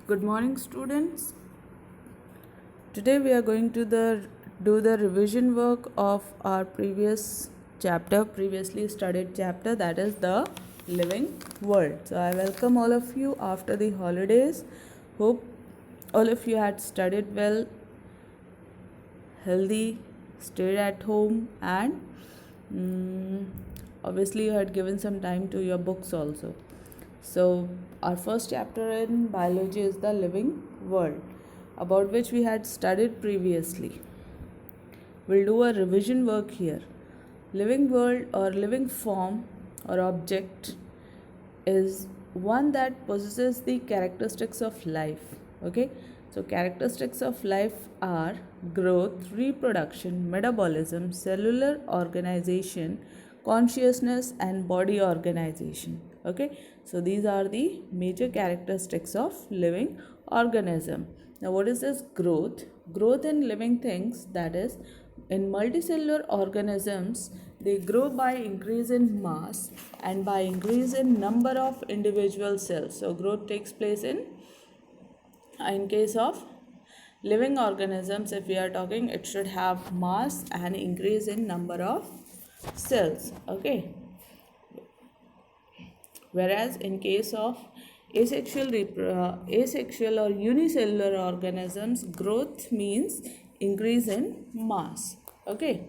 Good morning, students. Today we are going to do the revision work of our previously studied chapter, that is the living world. So I welcome all of you after the holidays. Hope all of you had studied well, healthy, stayed at home, and obviously you had given some time to your books also. So our first chapter in biology is the living world, about which we had studied previously. We'll do a revision work here. Living world or living form or object is one that possesses the characteristics of life. Okay, so characteristics of life are growth, reproduction, metabolism, cellular organization, consciousness, and body organization. Okay, so these are the major characteristics of living organism. Now what is this growth? Growth in living things, that is, in multicellular organisms, they grow by increase in mass and by increase in number of individual cells. So growth takes place in case of living organisms. If we are talking, it should have mass and increase in number of cells. Okay, whereas in case of asexual or unicellular organisms, growth means increase in mass. Okay,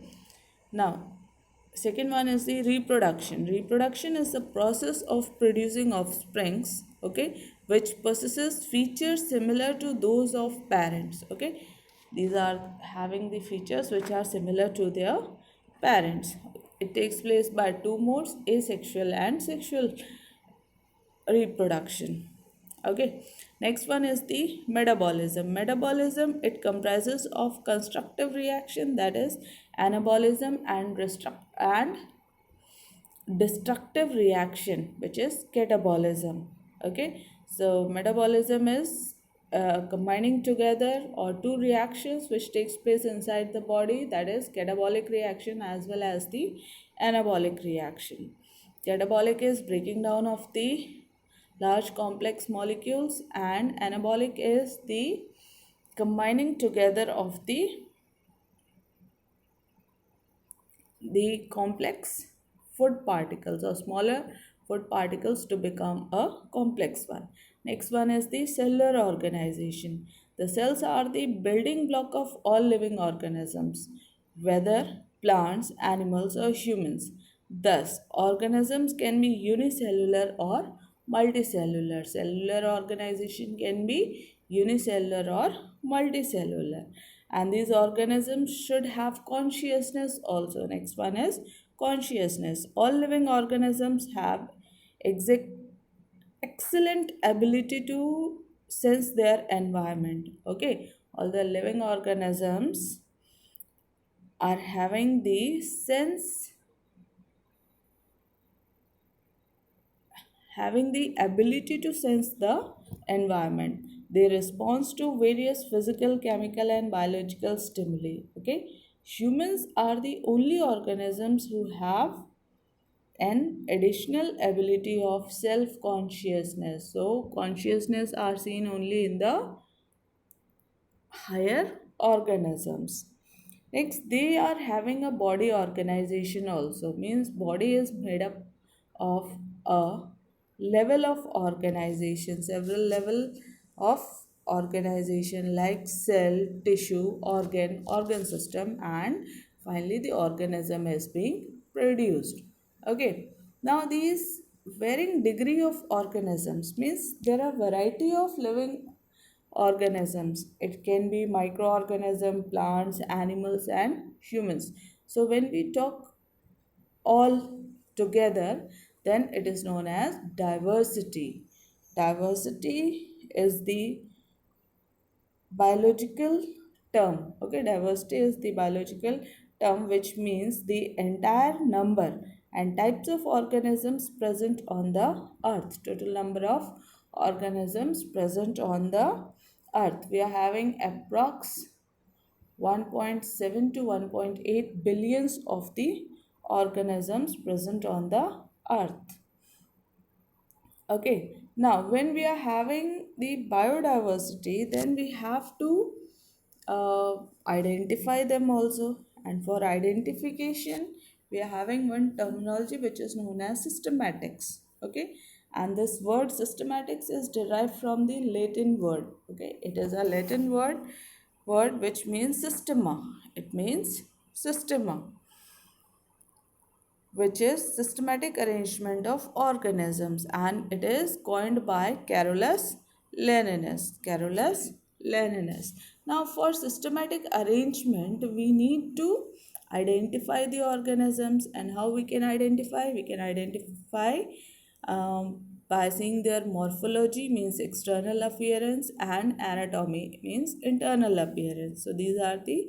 now second one is the reproduction is the process of producing offsprings, okay, which possesses features similar to those of parents. Okay, these are having the features which are similar to their parents. It takes place by two modes, asexual and sexual reproduction. Okay, next one is the metabolism. It comprises of constructive reaction, that is anabolism, and destructive reaction, which is catabolism. Okay, so metabolism is combining together or two reactions which takes place inside the body, that is catabolic reaction as well as the anabolic reaction. Catabolic is breaking down of the large complex molecules, and anabolic is the combining together of the complex food particles or smaller food particles to become a complex one. Next one is the cellular organization. The cells are the building block of all living organisms, whether plants, animals, or humans. Thus, organisms can be unicellular or multicellular. Cellular organization can be unicellular or multicellular, and these organisms should have consciousness also. Next one is consciousness. All living organisms have exact excellent ability to sense their environment. Okay, all the living organisms are having the ability to sense the environment. They respond to various physical, chemical, and biological stimuli. Okay, humans are the only organisms who have an additional ability of self consciousness. So, consciousness are seen only in the higher organisms. Next, they are having a body organization also. Means body is made up of a level of organization, several level of organization like cell, tissue, organ system, and finally the organism is being produced. Okay. Now these varying degree of organisms means there are variety of living organisms. It can be microorganism, plants, animals, and humans. So when we talk all together, then it is known as diversity. Diversity is the biological term. Okay, diversity is the biological term which means the entire number and types of organisms present on the earth. Total number of organisms present on the earth. We are having approx 1.7 to 1.8 billions of the organisms present on the earth. Okay, Now when we are having the biodiversity, then we have to uh, identify them also. And for identification, we are having one terminology which is known as systematics. Okay, and this word systematics is derived from the Latin word. Okay, it is a Latin word which means systema. It means systema, which is systematic arrangement of organisms, and it is coined by Carolus Linnaeus. Carolus Linnaeus. Now, for systematic arrangement, we need to identify the organisms, and how we can identify? We can identify by seeing their morphology, means external appearance, and anatomy, means internal appearance. So these are the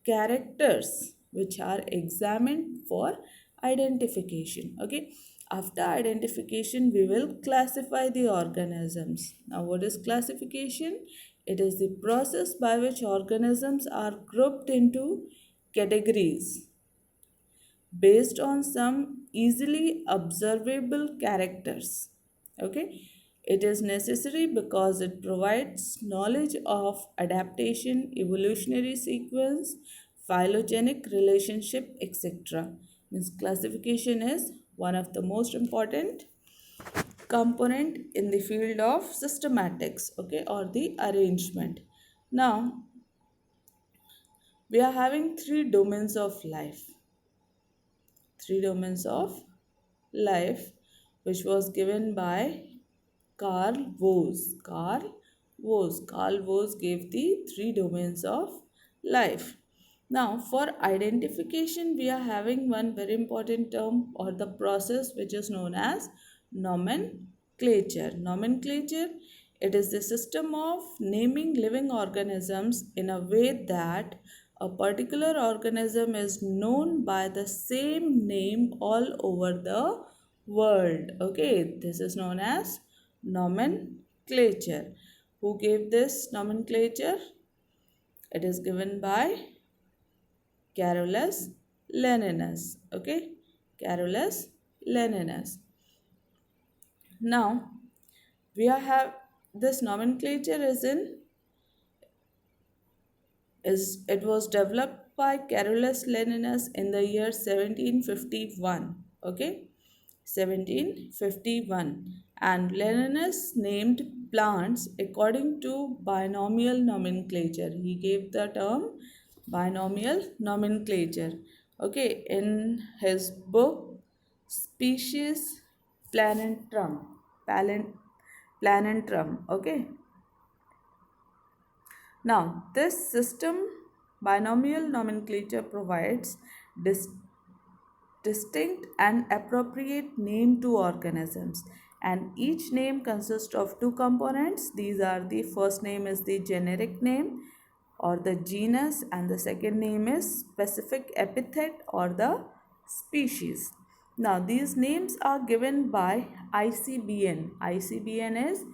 characters which are examined for identification. Okay, after identification we will classify the organisms. Now what is classification? It is the process by which organisms are grouped into categories based on some easily observable characters. Okay, it is necessary because it provides knowledge of adaptation, evolutionary sequence, phylogenetic relationship, etc. Means classification is one of the most important component in the field of systematics, okay, or the arrangement. Now we are having three domains of life, which was given by Carl Woese. Carl Woese gave the three domains of life. Now, for identification, we are having one very important term or the process which is known as nomenclature. Nomenclature, it is the system of naming living organisms in a way that a particular organism is known by the same name all over the world. Okay, this is known as nomenclature. Who gave this nomenclature? It is given by Carolus Linnaeus. Okay, Carolus Linnaeus. Now we have this nomenclature is it was developed by Carolus Linnaeus in the year 1751. Okay, 1751, and Linnaeus named plants according to binomial nomenclature. He gave the term binomial nomenclature. Okay, in his book Species Planetrum. Planetrum. Okay. Now, this system binomial nomenclature provides distinct and appropriate name to organisms, and each name consists of two components. These are the first name is the generic name or the genus, and the second name is specific epithet or the species. Now these names are given by ICBN. ICBN is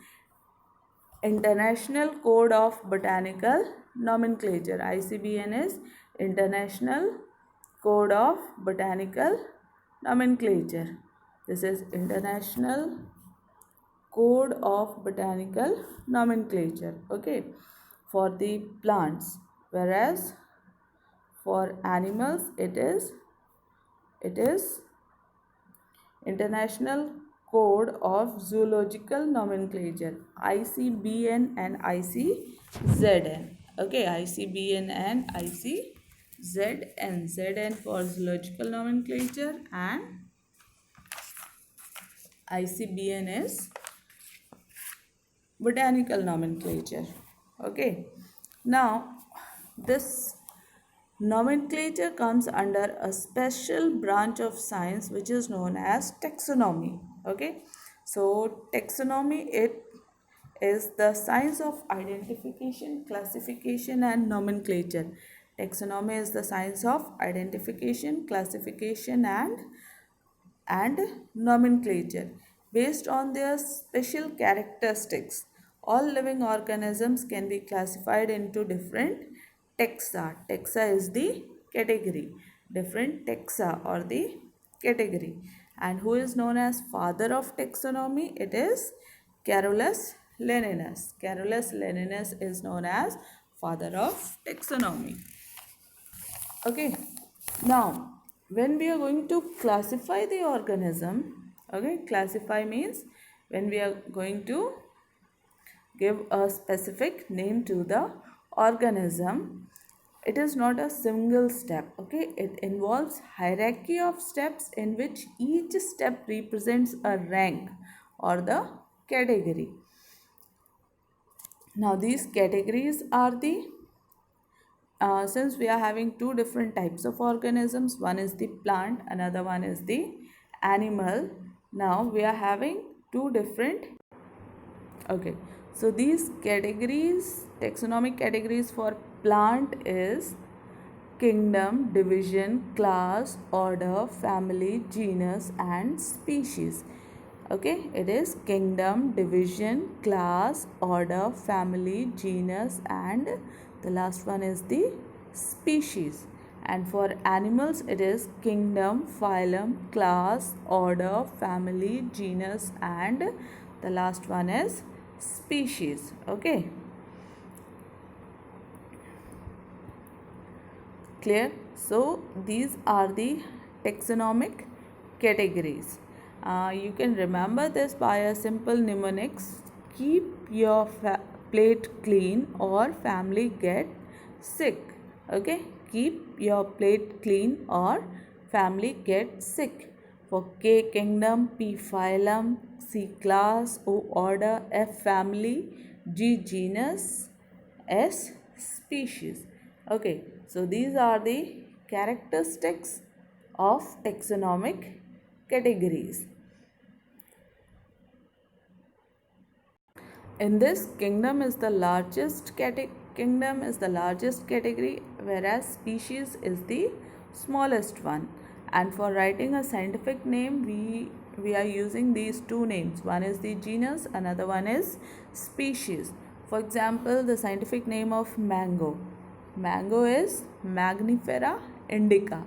International Code of Botanical Nomenclature. ICBN is International Code of Botanical Nomenclature. This is International Code of Botanical Nomenclature. Okay, for the plants, whereas for animals it is International Code of Zoological Nomenclature, ICBN and ICZN. Okay, ICBN and ICZN. ZN for Zoological Nomenclature and ICBN is Botanical Nomenclature. Okay, now this nomenclature comes under a special branch of science which is known as taxonomy. Okay, so taxonomy, it is the science of identification, classification and nomenclature. Taxonomy is the science of identification, classification and nomenclature. Based on their special characteristics, all living organisms can be classified into different taxa. Taxa is the category. Different taxa or the category. And who is known as father of taxonomy? It is Carolus Linnaeus. Carolus Linnaeus is known as father of taxonomy. Okay, now when we are going to classify the organism, okay, classify means when we are going to give a specific name to the organism, it is not a single step. Okay, it involves hierarchy of steps in which each step represents a rank or the category. Now these categories are the since we are having two different types of organisms, one is the plant, another one is the animal. Now we are having two different. Okay, so these categories, taxonomic categories for plant is kingdom, division, class, order, family, genus, and species. Okay, it is kingdom, division, class, order, family, genus, and the last one is the species. And for animals, it is kingdom, phylum, class, order, family, genus, and the last one is species. Okay, clear? So these are the taxonomic categories. You can remember this by a simple mnemonics: keep your plate clean or family get sick. Okay, keep your plate clean or family get sick. For K, kingdom; P, phylum; C, class; O, order; F, family; G, genus; S, species. Okay, so these are the characteristics of taxonomic categories. In this, kingdom is the largest category, whereas species is the smallest one. And for writing a scientific name, we are using these two names. One is the genus, another one is species. For example, the scientific name of mango. Mango is Magnifera indica.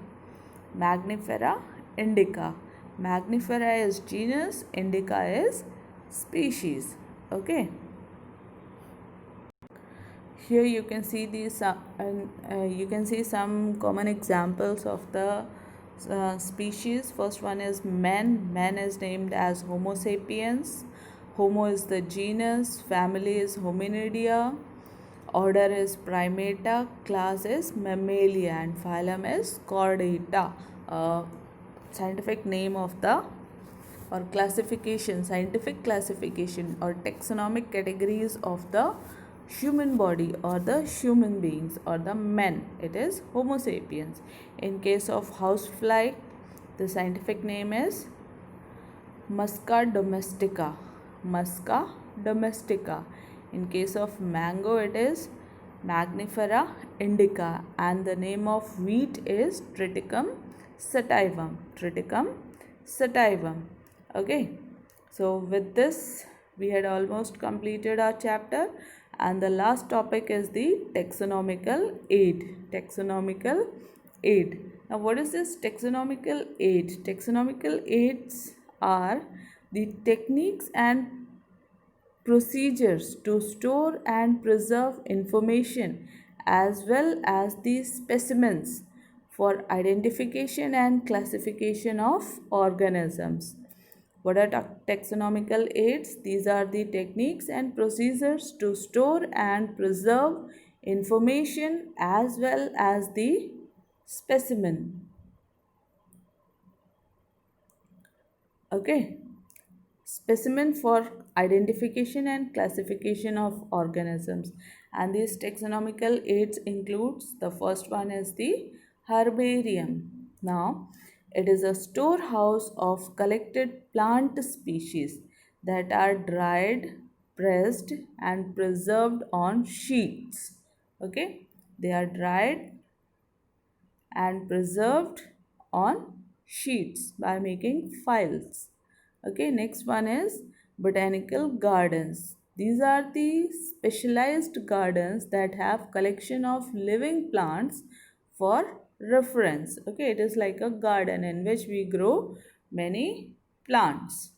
Magnifera indica. Magnifera is genus, indica is species. Okay, here you can see these you can see some common examples of the species. First one is man. Man is named as Homo sapiens. Homo is the genus, family is Hominidia, order is Primata, class is Mammalia, and phylum is Chordata. Scientific name of the or classification, scientific classification or taxonomic categories of the human body or the human beings or the men. It is Homo sapiens. In case of housefly, the scientific name is Musca domestica. Musca domestica. In case of mango, it is Magnifera indica, and the name of wheat is Triticum sativum. Triticum sativum. Okay, so with this we had almost completed our chapter, and the last topic is the taxonomical aid. Taxonomical aid. Now what is this taxonomical aid? Taxonomical aids are the techniques and procedures to store and preserve information as well as the specimens for identification and classification of organisms. What are taxonomical aids? These are the techniques and procedures to store and preserve information as well as the specimen. Okay, specimen for identification and classification of organisms, and these taxonomical aids includes, the first one is the herbarium. Now it is a storehouse of collected plant species that are dried, pressed, and preserved on sheets. Okay, they are dried and preserved on sheets by making files. Okay, next one is botanical gardens. These are the specialized gardens that have collection of living plants for reference. Okay, it is like a garden in which we grow many plants.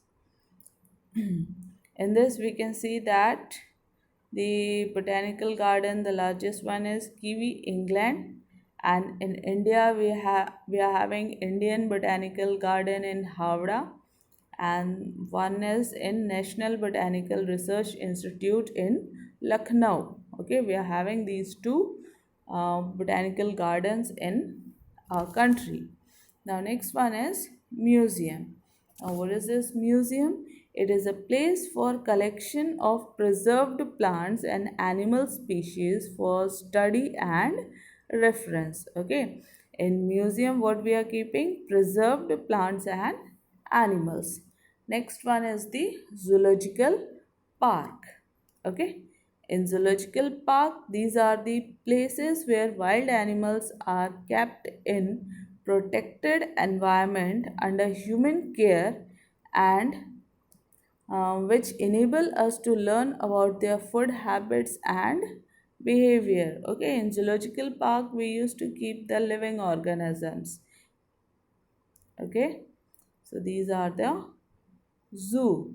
In this, we can see that the botanical garden, the largest one is Kiwi, England, and in India we are having Indian Botanical Garden in Havda, and one is in National Botanical Research Institute in Lucknow. Okay, we are having these two botanical gardens in our country. Now, next one is museum. Now, what is this museum? It is a place for collection of preserved plants and animal species for study and reference. Okay, in museum, what we are keeping? Preserved plants and animals. Next one is the zoological park. Okay, in zoological park, these are the places where wild animals are kept in protected environment under human care, and which enable us to learn about their food habits and behavior. Okay, in zoological park we used to keep the living organisms. Okay, so these are the zoo.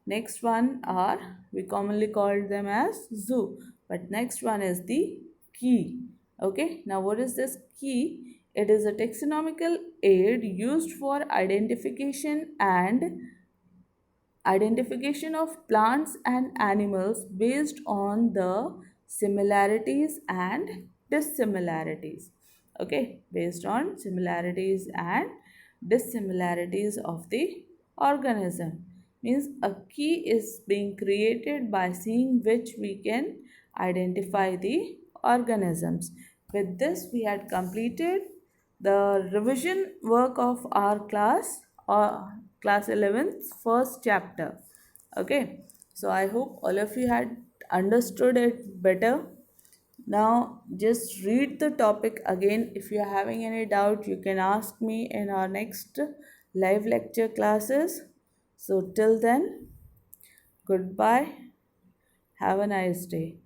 Next one are, we commonly call them as zoo, but next one is the key. Okay, now what is this key? It is a taxonomical aid used for identification of plants and animals based on the similarities and dissimilarities. Okay, based on similarities and dissimilarities of the organism. Means a key is being created by seeing which we can identify the organisms. With this we had completed the revision work of our class, or class 11th first chapter. Okay, so I hope all of you had understood it better. Now just read the topic again. If you are having any doubt, you can ask me in our next live lecture classes. So till then, goodbye, have a nice day.